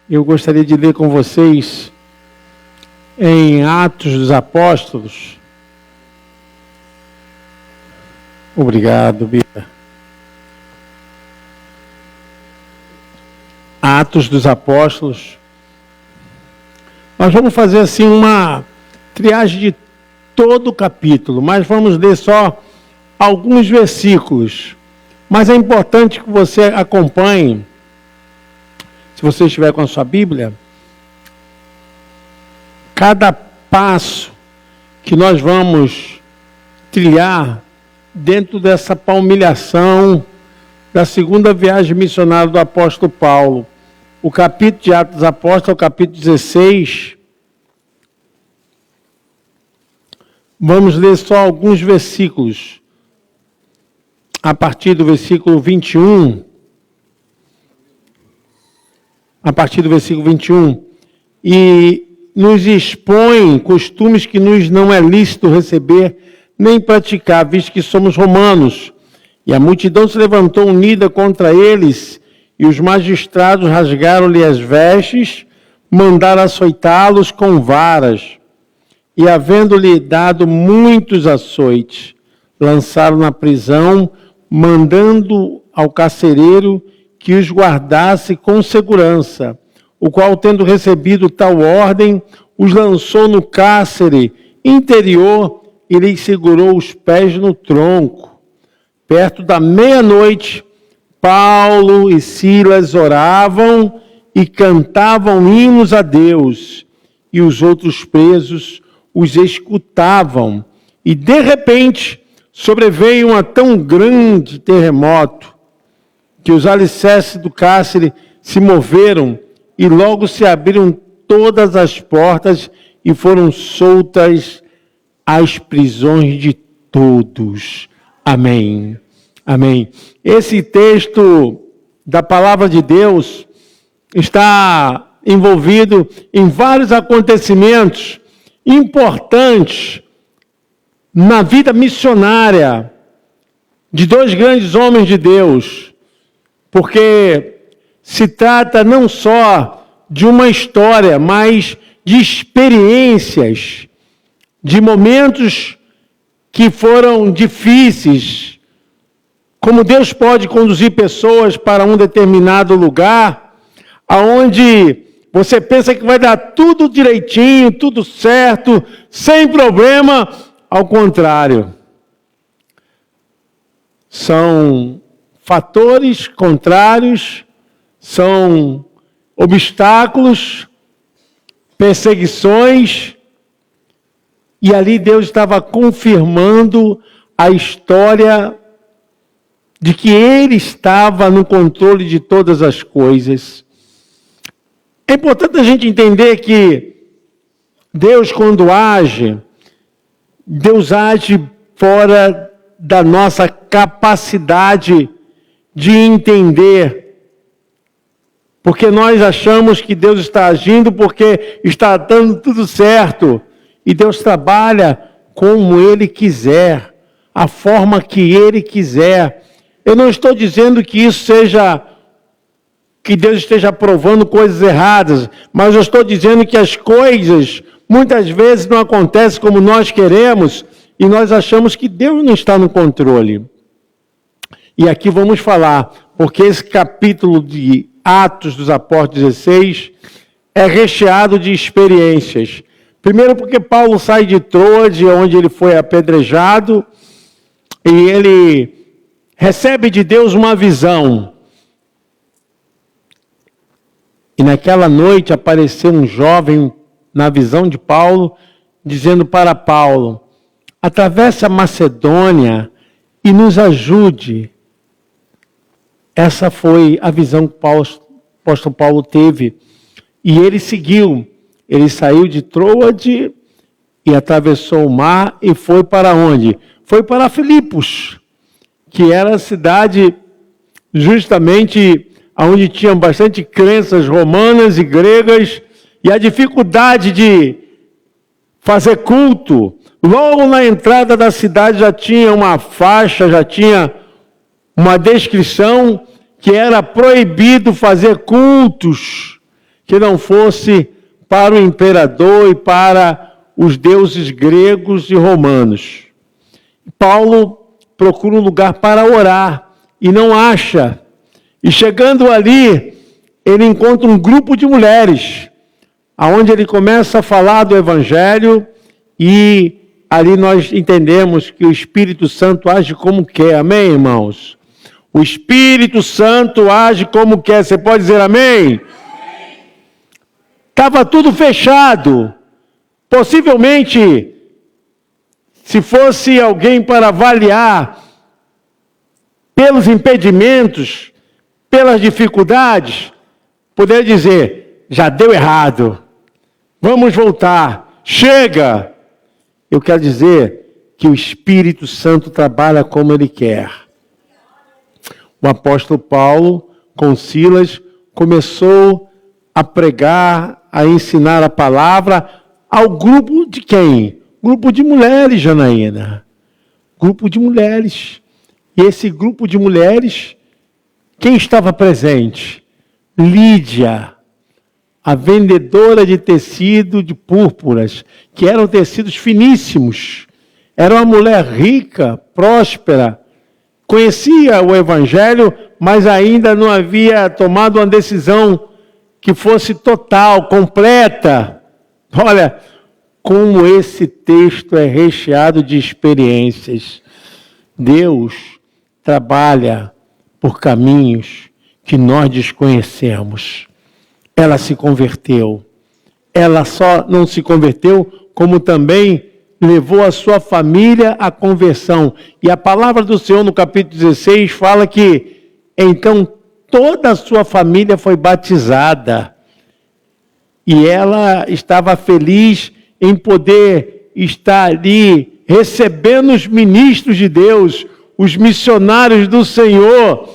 Eu gostaria de ler com vocês em Atos dos Apóstolos. Obrigado, Bia. Atos dos Apóstolos. Nós vamos fazer assim uma triagem de todo o capítulo, mas vamos ler só alguns versículos. Mas é importante que você acompanhe, se você estiver com a sua Bíblia, cada passo que nós vamos trilhar dentro dessa palmilhação da segunda viagem missionária do apóstolo Paulo. O capítulo de Atos dos Apóstolos é o capítulo 16. Vamos ler só alguns versículos. A partir do versículo 21. A partir do versículo 21. E nos expõe costumes que nos não é lícito receber nem praticar, visto que somos romanos. E a multidão se levantou unida contra eles, e os magistrados rasgaram-lhe as vestes, mandaram açoitá-los com varas. E, havendo-lhe dado muitos açoites, lançaram na prisão, mandando ao carcereiro que os guardasse com segurança, o qual, tendo recebido tal ordem, os lançou no cárcere interior e lhes segurou os pés no tronco. Perto da meia-noite, Paulo e Silas oravam e cantavam hinos a Deus, e os outros presos os escutavam. E, de repente, sobreveio um tão grande terremoto que os alicerces do cárcere se moveram e logo se abriram todas as portas e foram soltas as prisões de todos. Amém. Amém. Esse texto da palavra de Deus está envolvido em vários acontecimentos importantes na vida missionária de dois grandes homens de Deus, porque se trata não só de uma história, mas de experiências, de momentos que foram difíceis, como Deus pode conduzir pessoas para um determinado lugar, aonde você pensa que vai dar tudo direitinho, tudo certo, sem problema, ao contrário. São fatores contrários, são obstáculos, perseguições, e ali Deus estava confirmando a história de que Ele estava no controle de todas as coisas. É importante a gente entender que Deus, quando age, Deus age fora da nossa capacidade de entender. Porque nós achamos que Deus está agindo porque está dando tudo certo. E Deus trabalha como Ele quiser, a forma que Ele quiser. Eu não estou dizendo que isso seja, que Deus esteja provando coisas erradas, mas eu estou dizendo que as coisas muitas vezes não acontecem como nós queremos e nós achamos que Deus não está no controle. E aqui vamos falar, porque esse capítulo de Atos dos Apóstolos 16 é recheado de experiências. Primeiro porque Paulo sai de Troade, onde ele foi apedrejado, e ele recebe de Deus uma visão. E naquela noite apareceu um jovem na visão de Paulo, dizendo para Paulo: atravesse a Macedônia e nos ajude. Essa foi a visão que o apóstolo Paulo teve. E ele seguiu. Ele saiu de Troade e atravessou o mar e foi para onde? Foi para Filipos, que era a cidade justamente onde tinham bastante crenças romanas e gregas, e a dificuldade de fazer culto. Logo na entrada da cidade já tinha uma faixa, já tinha uma descrição que era proibido fazer cultos que não fosse para o imperador e para os deuses gregos e romanos. Paulo procura um lugar para orar e não acha. E chegando ali, ele encontra um grupo de mulheres, aonde ele começa a falar do Evangelho e ali nós entendemos que o Espírito Santo age como quer. Amém, irmãos? O Espírito Santo age como quer. Você pode dizer amém? Estava tudo fechado. Possivelmente, se fosse alguém para avaliar pelos impedimentos, pelas dificuldades, poderia dizer, já deu errado. Vamos voltar. Chega! Eu quero dizer que o Espírito Santo trabalha como Ele quer. O apóstolo Paulo, com Silas, começou a pregar, a ensinar a palavra ao grupo de quem? Grupo de mulheres, Janaína. Grupo de mulheres. E esse grupo de mulheres, quem estava presente? Lídia, a vendedora de tecido de púrpuras, que eram tecidos finíssimos. Era uma mulher rica, próspera, conhecia o Evangelho, mas ainda não havia tomado uma decisão que fosse total, completa. Olha, como esse texto é recheado de experiências. Deus trabalha por caminhos que nós desconhecemos. Ela se converteu. Ela só não se converteu, como também levou a sua família à conversão. E a palavra do Senhor no capítulo 16 fala que então toda a sua família foi batizada. E ela estava feliz em poder estar ali recebendo os ministros de Deus, os missionários do Senhor.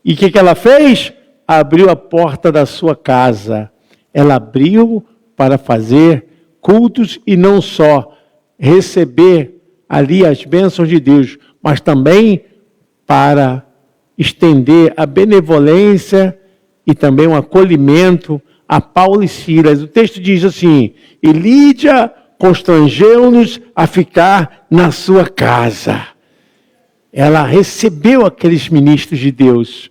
E o que ela fez? Abriu a porta da sua casa. Ela abriu para fazer cultos e não só receber ali as bênçãos de Deus, mas também para estender a benevolência e também um acolhimento a Paulo e Silas. O texto diz assim, e Lídia constrangeu-nos a ficar na sua casa. Ela recebeu aqueles ministros de Deus.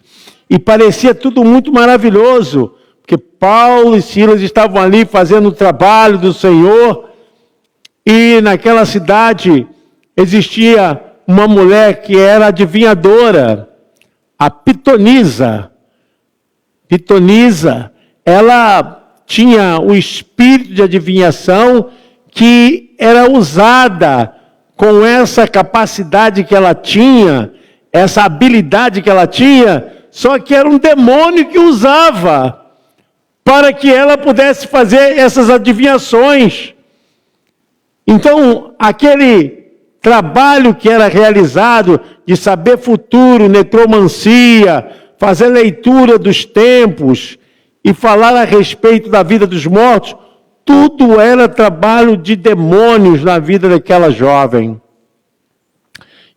E parecia tudo muito maravilhoso, porque Paulo e Silas estavam ali fazendo o trabalho do Senhor, e naquela cidade existia uma mulher que era adivinhadora, a Pitonisa. Pitonisa, ela tinha o espírito de adivinhação que era usada com essa capacidade que ela tinha, essa habilidade que ela tinha, só que era um demônio que usava para que ela pudesse fazer essas adivinhações. Então, aquele trabalho que era realizado de saber futuro, necromancia, fazer leitura dos tempos e falar a respeito da vida dos mortos, tudo era trabalho de demônios na vida daquela jovem.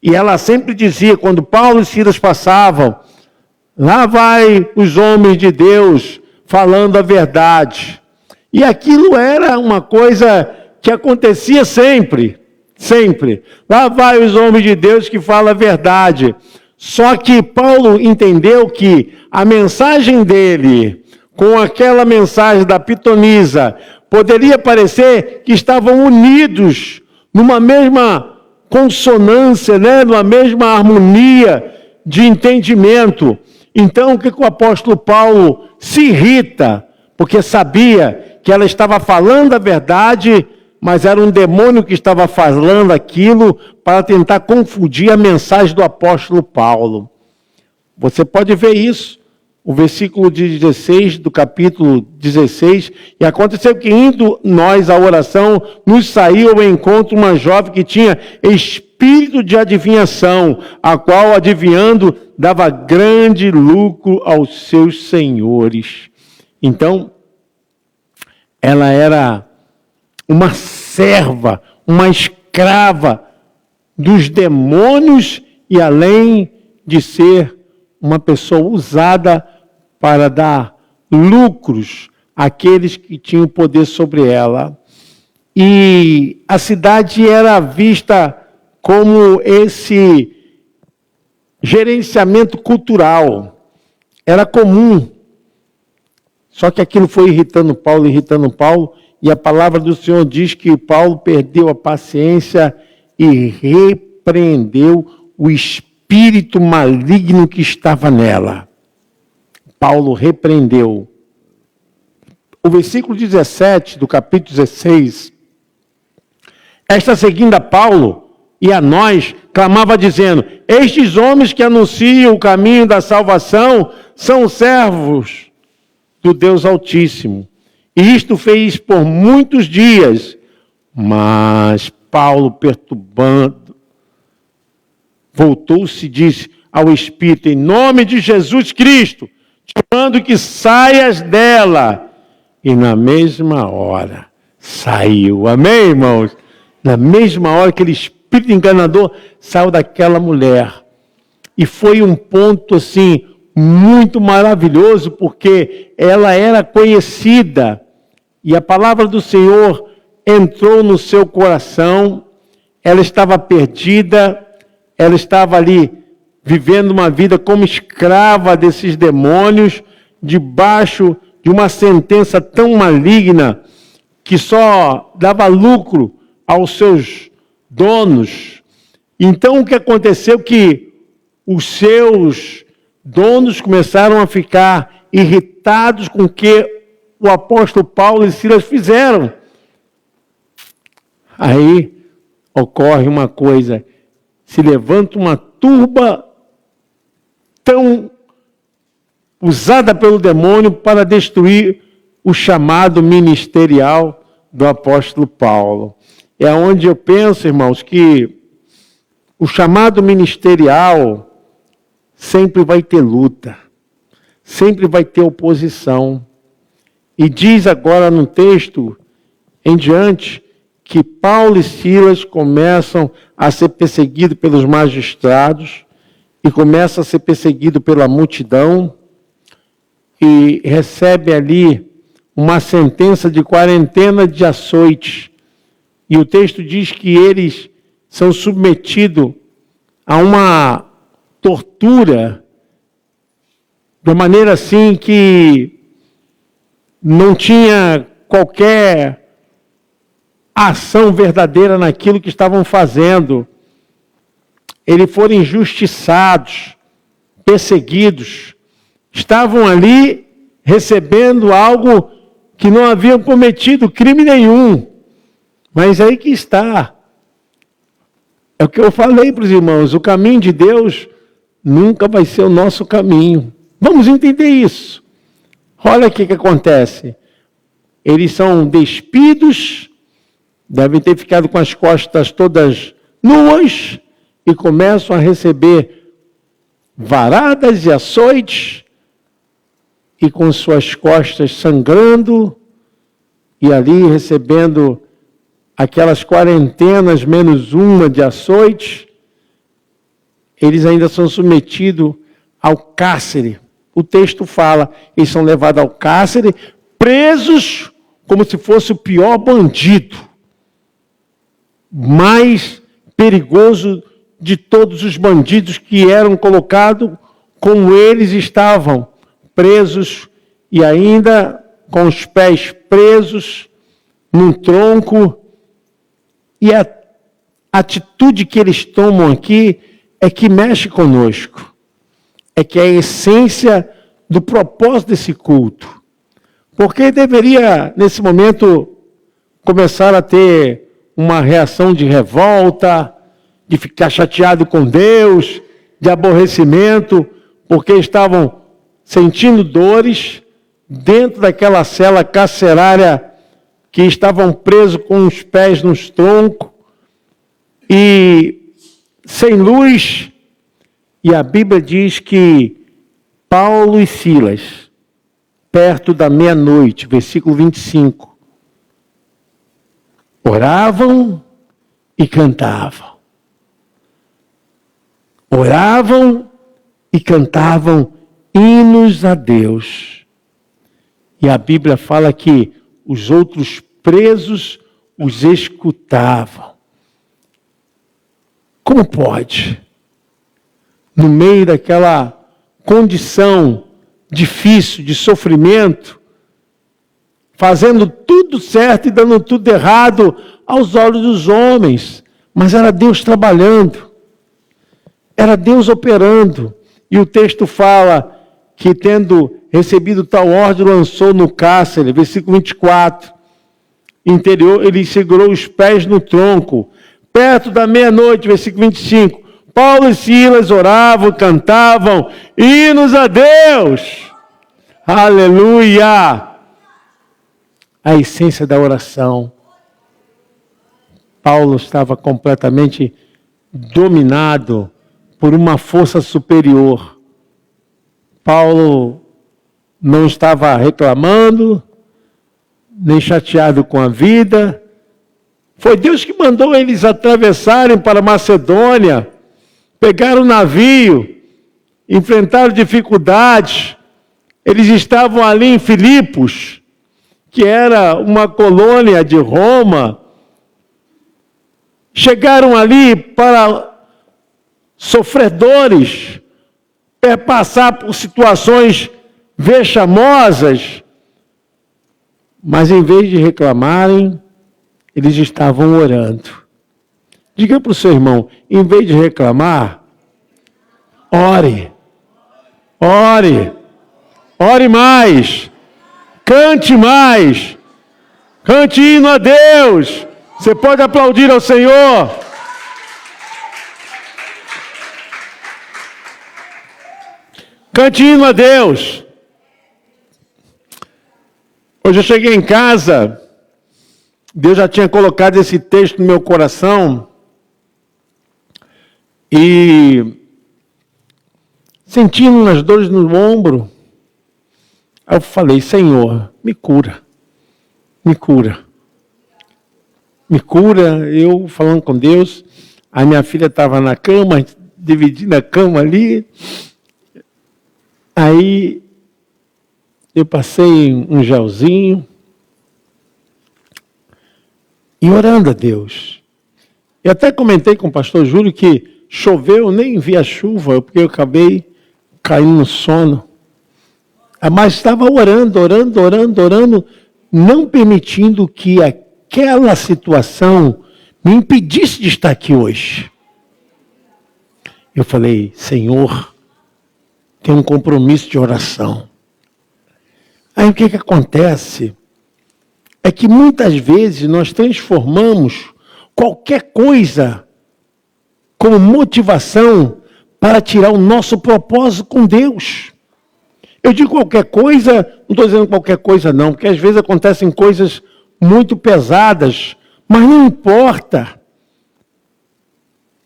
E ela sempre dizia, quando Paulo e Silas passavam, lá vai os homens de Deus falando a verdade. E aquilo era uma coisa que acontecia sempre, sempre. Lá vai os homens de Deus que falam a verdade. Só que Paulo entendeu que a mensagem dele, com aquela mensagem da Pitonisa, poderia parecer que estavam unidos numa mesma consonância, numa mesma harmonia de entendimento. Então, o que o apóstolo Paulo se irrita? Porque sabia que ela estava falando a verdade, mas era um demônio que estava falando aquilo para tentar confundir a mensagem do apóstolo Paulo. Você pode ver isso. O versículo 16 do capítulo 16, e aconteceu que indo nós à oração, nos saiu ao encontro uma jovem que tinha espírito de adivinhação, a qual adivinhando dava grande lucro aos seus senhores. Então, ela era uma serva, uma escrava dos demônios e além de ser uma pessoa usada para dar lucros aqueles que tinham poder sobre ela. E a cidade era vista como esse gerenciamento cultural. Era comum. Só que aquilo foi irritando Paulo, e a palavra do Senhor diz que Paulo perdeu a paciência e repreendeu o espírito maligno que estava nela. Paulo repreendeu. O versículo 17 do capítulo 16, esta seguindo a Paulo e a nós, clamava dizendo: estes homens que anunciam o caminho da salvação são servos do Deus Altíssimo. E isto fez por muitos dias. Mas Paulo, perturbando, voltou-se e disse ao Espírito: em nome de Jesus Cristo, te mando que saias dela. E na mesma hora saiu. Amém, irmãos? Na mesma hora, aquele espírito enganador saiu daquela mulher. E foi um ponto assim muito maravilhoso, porque ela era conhecida e a palavra do Senhor entrou no seu coração. Ela estava perdida, ela estava ali vivendo uma vida como escrava desses demônios, debaixo de uma sentença tão maligna que só dava lucro aos seus donos. Então o que aconteceu? Que os seus donos começaram a ficar irritados com o que o apóstolo Paulo e Silas fizeram. Aí ocorre uma coisa, se levanta uma turba tão usada pelo demônio para destruir o chamado ministerial do apóstolo Paulo. É onde eu penso, irmãos, que o chamado ministerial sempre vai ter luta, sempre vai ter oposição. E diz agora no texto em diante que Paulo e Silas começam a ser perseguidos pelos magistrados e começam a ser perseguidos pela multidão e recebe ali uma sentença de quarentena de açoites. E o texto diz que eles são submetidos a uma tortura de maneira assim que não tinha qualquer ação verdadeira naquilo que estavam fazendo. Eles foram injustiçados, perseguidos, estavam ali recebendo algo que não haviam cometido crime nenhum. Mas aí que está. É o que eu falei para os irmãos, o caminho de Deus nunca vai ser o nosso caminho. Vamos entender isso. Olha o que acontece. Eles são despidos, devem ter ficado com as costas todas nuas e começam a receber varadas e açoites e com suas costas sangrando e ali recebendo aquelas quarentenas menos uma de açoites. Eles ainda são submetidos ao cárcere. O texto fala, eles são levados ao cárcere, presos como se fosse o pior bandido, mais perigoso de todos os bandidos que eram colocados, como eles estavam presos e ainda com os pés presos num tronco. E a atitude que eles tomam aqui é que mexe conosco. É que é a essência do propósito desse culto. Porque deveria, nesse momento, começar a ter uma reação de revolta, de ficar chateado com Deus, de aborrecimento, porque estavam sentindo dores dentro daquela cela carcerária que estavam presos com os pés nos troncos e sem luz. E a Bíblia diz que Paulo e Silas, perto da meia-noite, versículo 25, oravam e cantavam. Oravam e cantavam hinos a Deus. E a Bíblia fala que os outros presos os escutavam. Como pode? No meio daquela condição difícil, de sofrimento, fazendo tudo certo e dando tudo errado aos olhos dos homens. Mas era Deus trabalhando. Era Deus operando. E o texto fala que, tendo recebido tal ordem, lançou no cárcere, versículo 24. Interior, ele segurou os pés no tronco. Perto da meia-noite, versículo 25. Paulo e Silas oravam, cantavam hinos a Deus. Aleluia! A essência da oração. Paulo estava completamente dominado por uma força superior. Paulo não estava reclamando, nem chateado com a vida. Foi Deus que mandou eles atravessarem para Macedônia, pegaram o navio, enfrentaram dificuldades. Eles estavam ali em Filipos, que era uma colônia de Roma. Chegaram ali para sofredores, passar por situações vexamosas, mas em vez de reclamarem, eles estavam orando. Diga para o seu irmão, em vez de reclamar, ore, ore, ore mais, cante mais, cante hino a Deus. Você pode aplaudir ao Senhor. Cante hino a Deus. Hoje eu cheguei em casa, Deus já tinha colocado esse texto no meu coração e sentindo umas dores no ombro, eu falei, Senhor, me cura, me cura. Me cura, eu falando com Deus, a minha filha estava na cama, dividindo a cama ali, aí eu passei um gelzinho e orando a Deus. Eu até comentei com o pastor Júlio que choveu, eu nem vi a chuva, porque eu acabei caindo no sono. Mas estava orando, não permitindo que aquela situação me impedisse de estar aqui hoje. Eu falei, Senhor, tem um compromisso de oração. Aí o que acontece? É que muitas vezes nós transformamos qualquer coisa como motivação para tirar o nosso propósito com Deus. Eu digo qualquer coisa, não estou dizendo qualquer coisa não, porque às vezes acontecem coisas muito pesadas, mas não importa.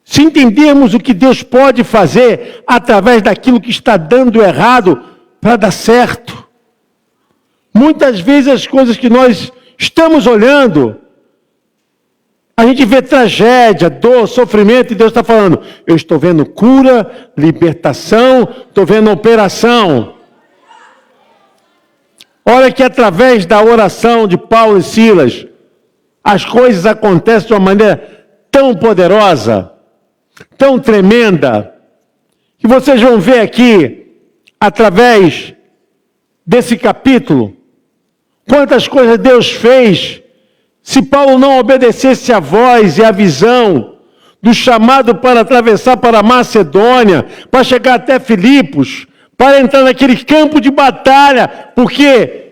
Se entendermos o que Deus pode fazer através daquilo que está dando errado para dar certo. Muitas vezes as coisas que nós estamos olhando, a gente vê tragédia, dor, sofrimento, e Deus está falando, eu estou vendo cura, libertação, estou vendo operação. Olha que através da oração de Paulo e Silas, as coisas acontecem de uma maneira tão poderosa, tão tremenda, que vocês vão ver aqui, através desse capítulo, quantas coisas Deus fez. Se Paulo não obedecesse a voz e a visão do chamado para atravessar para a Macedônia, para chegar até Filipos, para entrar naquele campo de batalha, porque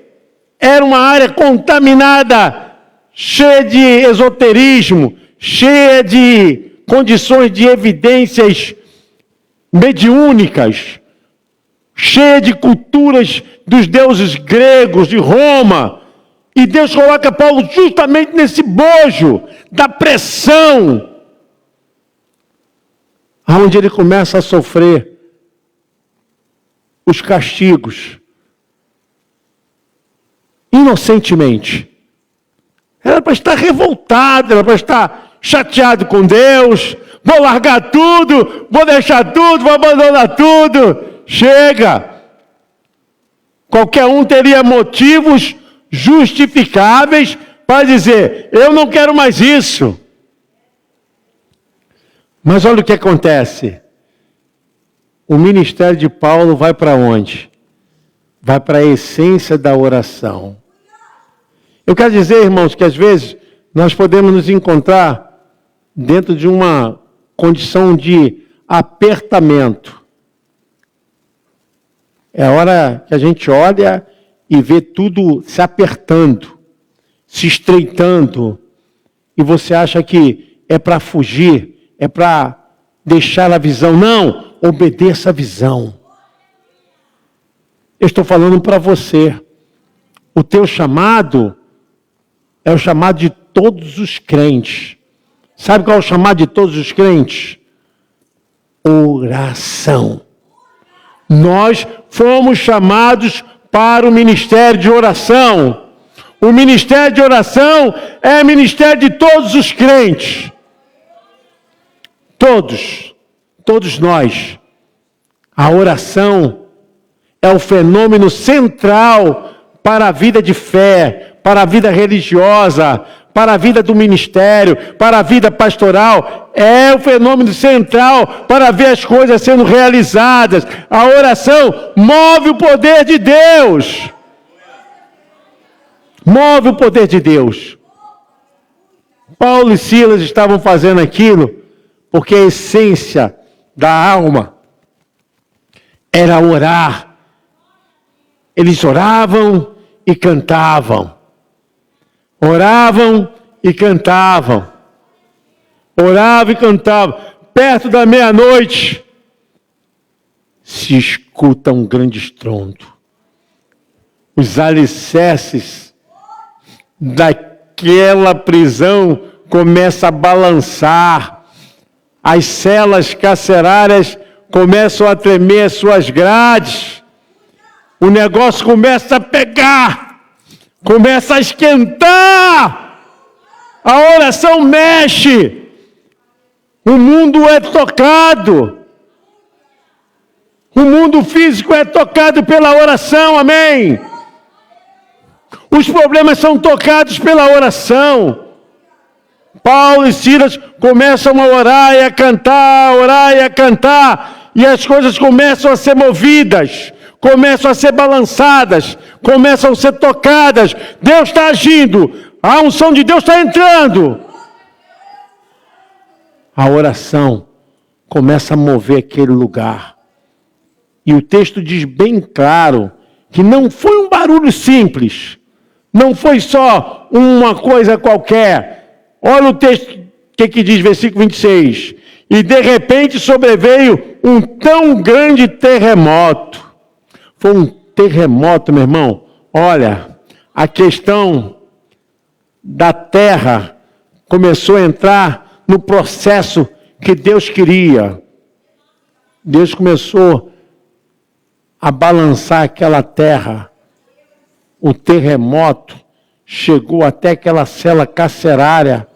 era uma área contaminada, cheia de esoterismo, cheia de condições de evidências mediúnicas, cheia de culturas dos deuses gregos, de Roma. E Deus coloca Paulo justamente nesse bojo da pressão, onde ele começa a sofrer os castigos, inocentemente. Era para estar revoltado, era para estar chateado com Deus, vou largar tudo, vou deixar tudo, vou abandonar tudo, chega. Qualquer um teria motivos justificáveis para dizer, eu não quero mais isso. Mas olha o que acontece. O ministério de Paulo vai para onde? Vai para a essência da oração. Eu quero dizer, irmãos, que às vezes nós podemos nos encontrar dentro de uma condição de apertamento. É a hora que a gente olha e vê tudo se apertando, se estreitando, e você acha que é para fugir, é para deixar a visão. Não, obedeça a visão. Eu estou falando para você. O teu chamado é o chamado de todos os crentes. Sabe qual é o chamado de todos os crentes? Oração. Nós fomos chamados para o ministério de oração. O ministério de oração é ministério de todos os crentes. Todos nós. A oração é o fenômeno central para a vida de fé, para a vida religiosa, para a vida do ministério, para a vida pastoral. É o fenômeno central para ver as coisas sendo realizadas. A oração move o poder de Deus. Move o poder de Deus. Paulo e Silas estavam fazendo aquilo porque a essência da alma era orar. Eles oravam e cantavam. Oravam e cantavam. Oravam e cantavam. Perto da meia-noite, se escuta um grande estrondo. Os alicerces daquela prisão começam a balançar. As celas carcerárias começam a tremer as suas grades. O negócio começa a pegar. Começa a esquentar. A oração mexe. O mundo é tocado. O mundo físico é tocado pela oração, amém? Os problemas são tocados pela oração. Paulo e Silas começam a orar e a cantar, e as coisas começam a ser movidas, começam a ser balançadas, começam a ser tocadas. Deus está agindo, a unção de Deus está entrando. A oração começa a mover aquele lugar. E o texto diz bem claro que não foi um barulho simples, não foi só uma coisa qualquer. Olha o texto que diz, versículo 26. E de repente sobreveio um tão grande terremoto. Foi um terremoto, meu irmão. Olha, a questão da terra começou a entrar no processo que Deus queria. Deus começou a balançar aquela terra. O terremoto chegou até aquela cela carcerária.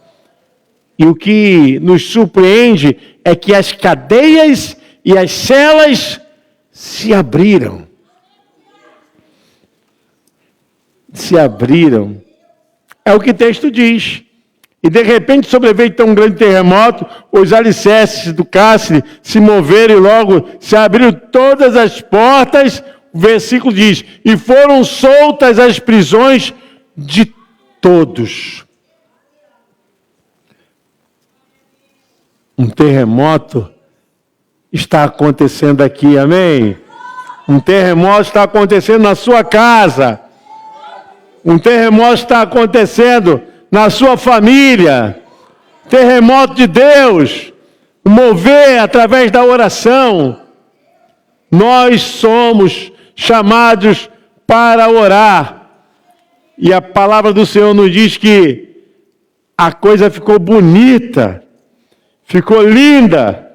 E o que nos surpreende é que as cadeias e as celas se abriram. Se abriram. É o que o texto diz. E de repente sobreveio tão grande terremoto, os alicerces do cárcere se moveram e logo se abriram todas as portas. O versículo diz, e foram soltas as prisões de todos. Um terremoto está acontecendo aqui, amém? Um terremoto está acontecendo na sua casa. Um terremoto está acontecendo na sua família. Terremoto de Deus. Mover através da oração. Nós somos chamados para orar. E a palavra do Senhor nos diz que a coisa ficou bonita. Ficou linda.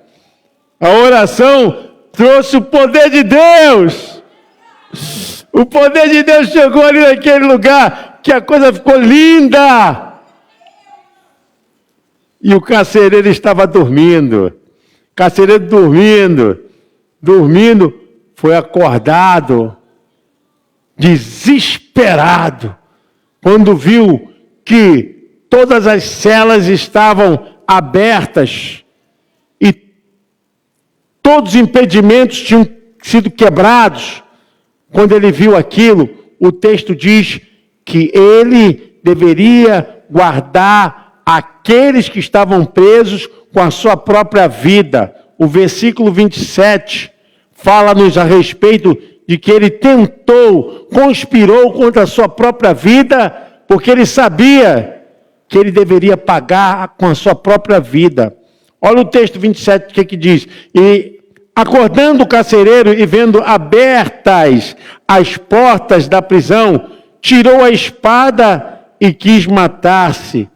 A oração trouxe o poder de Deus. O poder de Deus chegou ali naquele lugar que a coisa ficou linda. E o carcereiro estava dormindo. Carcereiro dormindo, foi acordado desesperado, quando viu que todas as celas estavam abertas e todos os impedimentos tinham sido quebrados. Quando ele viu aquilo, o texto diz que ele deveria guardar aqueles que estavam presos com a sua própria vida. O versículo 27 fala-nos a respeito de que ele tentou, conspirou contra a sua própria vida, porque ele sabia que ele deveria pagar com a sua própria vida. Olha o texto 27, o que diz? E acordando o carcereiro e vendo abertas as portas da prisão, tirou a espada e quis matar-se,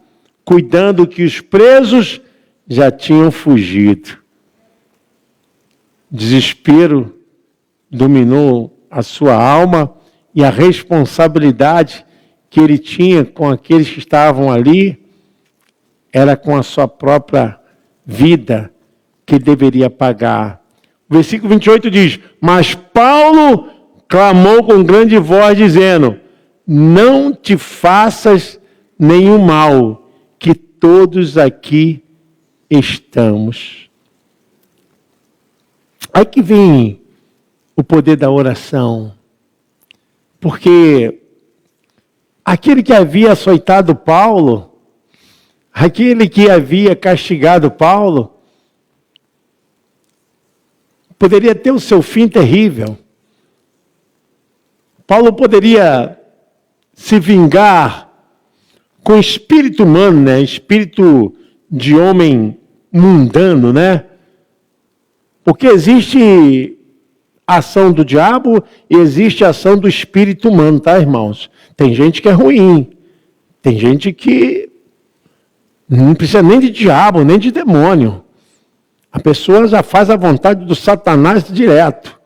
cuidando que os presos já tinham fugido. Desespero dominou a sua alma e a responsabilidade que ele tinha com aqueles que estavam ali era com a sua própria vida que ele deveria pagar. O versículo 28 diz: mas Paulo clamou com grande voz, dizendo: não te faças nenhum mal, que todos aqui estamos. Aí que vem o poder da oração, porque aquele que havia açoitado Paulo, aquele que havia castigado Paulo, poderia ter o seu fim terrível. Paulo poderia se vingar com espírito humano, né? Espírito de homem mundano, né? Porque existe a ação do diabo e existe a ação do espírito humano, tá, irmãos? Tem gente que é ruim, tem gente que não precisa nem de diabo, nem de demônio. A pessoa já faz a vontade do Satanás direto.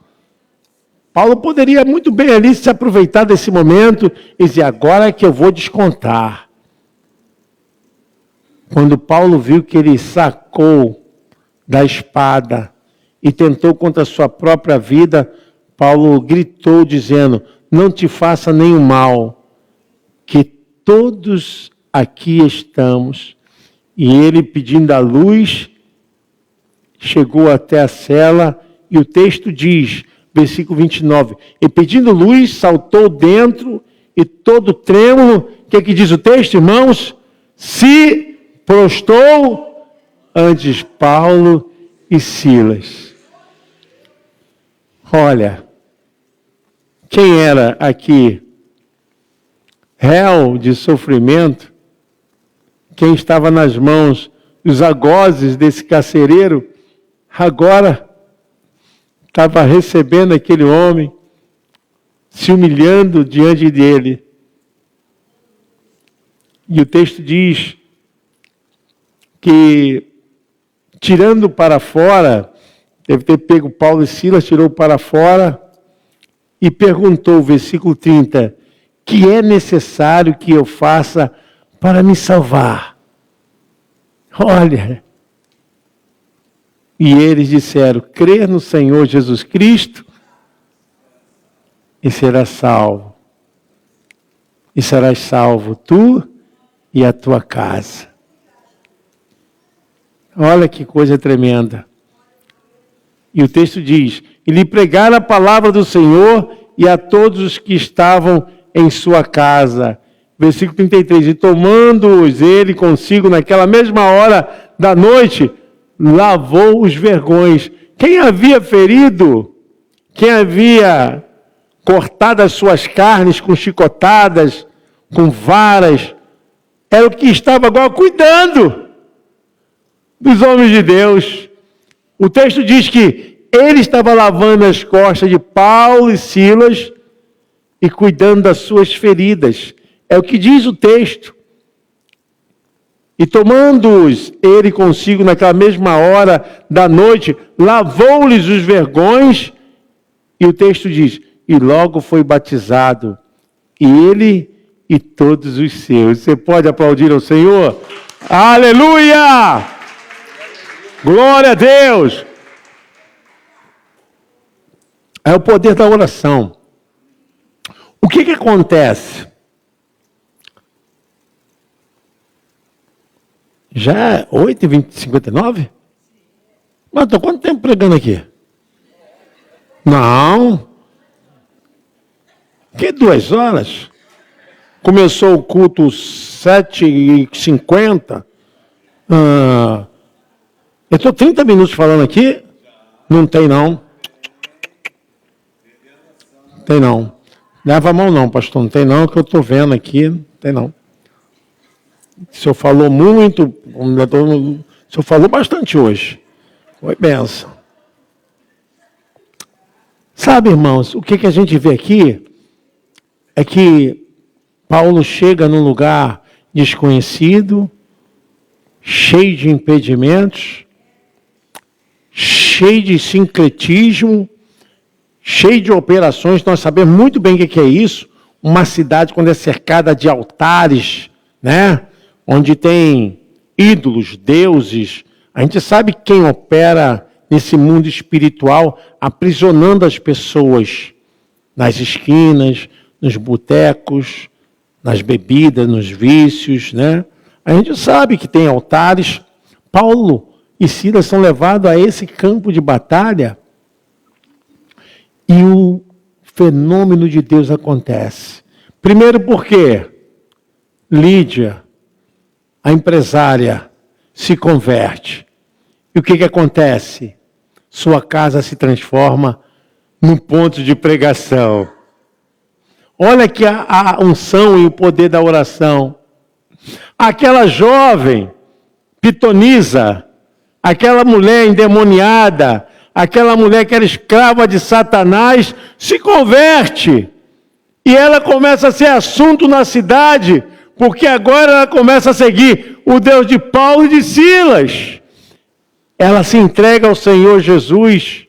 Paulo poderia muito bem ali se aproveitar desse momento e dizer: agora é que eu vou descontar. Quando Paulo viu que ele sacou da espada e tentou contra a sua própria vida, Paulo gritou dizendo: não te faça nenhum mal, que todos aqui estamos. E ele, pedindo a luz, chegou até a cela, e o texto diz, versículo 29, e pedindo luz, saltou dentro, e todo trêmulo, o que diz o texto, irmãos? Se prostrou ante Paulo e Silas. Olha, quem era aqui réu de sofrimento, quem estava nas mãos dos algozes desse carcereiro, agora estava recebendo aquele homem, se humilhando diante dele. E o texto diz que, tirando para fora, deve ter pego Paulo e Silas, tirou para fora e perguntou, versículo 30, que é necessário que eu faça para me salvar? Olha, e eles disseram: crer no Senhor Jesus Cristo e serás salvo. E serás salvo tu e a tua casa. Olha que coisa tremenda. E o texto diz: e lhe pregaram a palavra do Senhor e a todos os que estavam em sua casa. Versículo 33, e tomando-os ele consigo naquela mesma hora da noite, lavou os vergões. Quem havia ferido, quem havia cortado as suas carnes com chicotadas, com varas, era o que estava agora cuidando dos homens de Deus. O texto diz que ele estava lavando as costas de Paulo e Silas e cuidando das suas feridas. É o que diz o texto. E tomando-os ele consigo naquela mesma hora da noite, lavou-lhes os vergões, e o texto diz, e logo foi batizado, ele e todos os seus. Você pode aplaudir ao Senhor? Aleluia! Glória a Deus! É o poder da oração. O O que acontece? Já é 8h59? Mas estou quanto tempo pregando aqui? Não. Que 2 horas? Começou o culto 7h50. Eu estou 30 minutos falando aqui. Não tem não. Tem não. Leva a mão não, pastor. Não tem não, que eu estou vendo aqui. Não tem não. O senhor falou muito. O senhor falou bastante hoje. Foi benção. Sabe, irmãos, o que a gente vê aqui é que Paulo chega num lugar desconhecido, cheio de impedimentos, cheio de sincretismo, cheio de operações. Nós sabemos muito bem o que é isso. Uma cidade quando é cercada de altares, né? Onde tem ídolos, deuses. A gente sabe quem opera nesse mundo espiritual, aprisionando as pessoas nas esquinas, nos botecos, nas bebidas, nos vícios, né? A gente sabe que tem altares. Paulo e Silas são levados a esse campo de batalha e o fenômeno de Deus acontece. Primeiro porque Lídia, a empresária, se converte. E o que acontece? Sua casa se transforma num ponto de pregação. Olha que a unção e o poder da oração. Aquela jovem pitonisa, aquela mulher endemoniada, aquela mulher que era escrava de Satanás, se converte. E ela começa a ser assunto na cidade, porque agora ela começa a seguir o Deus de Paulo e de Silas. Ela se entrega ao Senhor Jesus.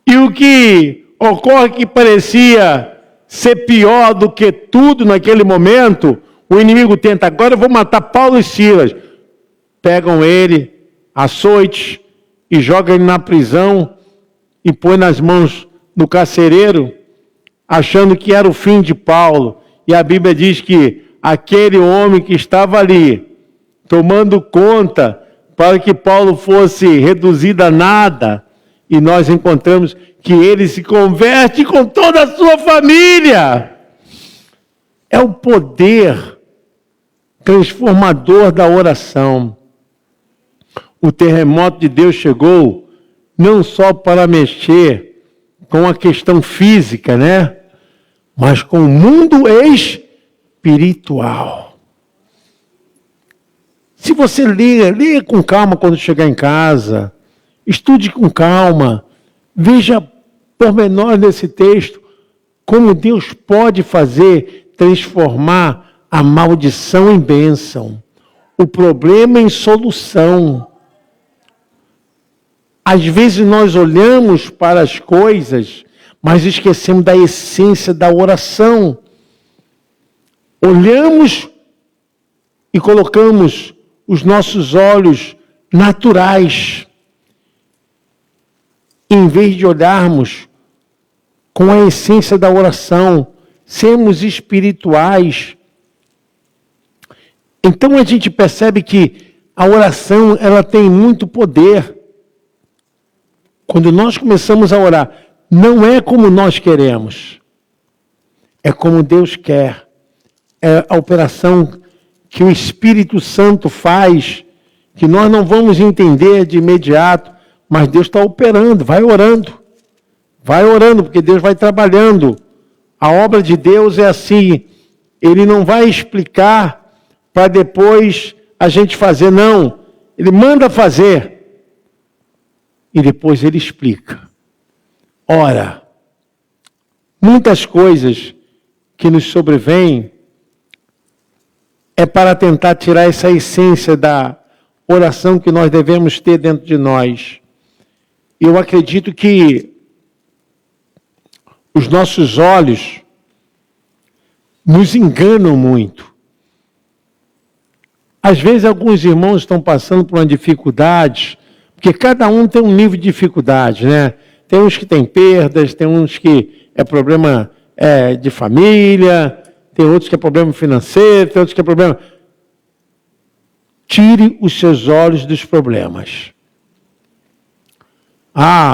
E o que ocorre que parecia ser pior do que tudo naquele momento, o inimigo tenta, agora eu vou matar Paulo e Silas. Pegam ele, açoite, e jogam ele na prisão, e põe nas mãos do carcereiro, achando que era o fim de Paulo. E a Bíblia diz que aquele homem que estava ali, tomando conta para que Paulo fosse reduzido a nada, e nós encontramos que ele se converte com toda a sua família. É o poder transformador da oração. O terremoto de Deus chegou não só para mexer com a questão física, né? Mas com o mundo espiritual. Se você leia com calma quando chegar em casa, estude com calma, veja pormenores desse texto, como Deus pode fazer transformar a maldição em bênção, o problema em solução. Às vezes nós olhamos para as coisas, mas esquecemos da essência da oração. Olhamos e colocamos os nossos olhos naturais, em vez de olharmos com a essência da oração, sermos espirituais. Então a gente percebe que a oração, ela tem muito poder. Quando nós começamos a orar, não é como nós queremos, é como Deus quer. É a operação que o Espírito Santo faz, que nós não vamos entender de imediato, mas Deus está operando. Vai orando, porque Deus vai trabalhando. A obra de Deus é assim, Ele não vai explicar para depois a gente fazer, não. Ele manda fazer e depois Ele explica. Ora, muitas coisas que nos sobrevêm é para tentar tirar essa essência da oração que nós devemos ter dentro de nós. Eu acredito que os nossos olhos nos enganam muito. Às vezes alguns irmãos estão passando por uma dificuldade, porque cada um tem um nível de dificuldade, né? Tem uns que têm perdas, tem uns que é problema de família, tem outros que é problema financeiro, tem outros que é problema... Tire os seus olhos dos problemas.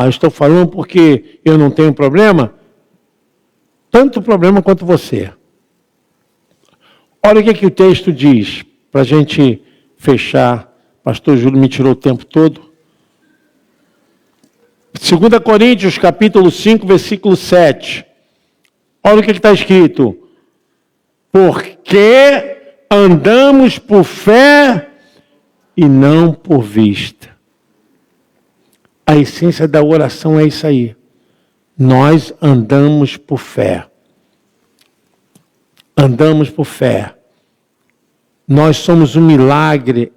Eu estou falando porque eu não tenho problema? Tanto problema quanto você. Olha o que o texto diz, para a gente fechar. Pastor Júlio me tirou o tempo todo. 2 Coríntios, capítulo 5, versículo 7. Olha o que está escrito. Porque andamos por fé e não por vista. A essência da oração é isso aí. Nós andamos por fé. Andamos por fé. Nós somos um milagre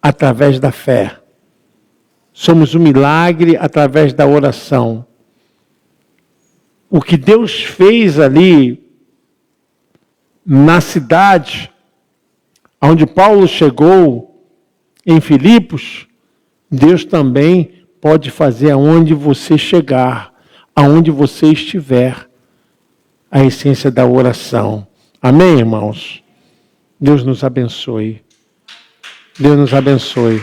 através da fé. Somos um milagre através da oração. O que Deus fez ali na cidade onde Paulo chegou, em Filipos, Deus também pode fazer aonde você chegar, aonde você estiver, a essência da oração. Amém, irmãos? Deus nos abençoe. Deus nos abençoe.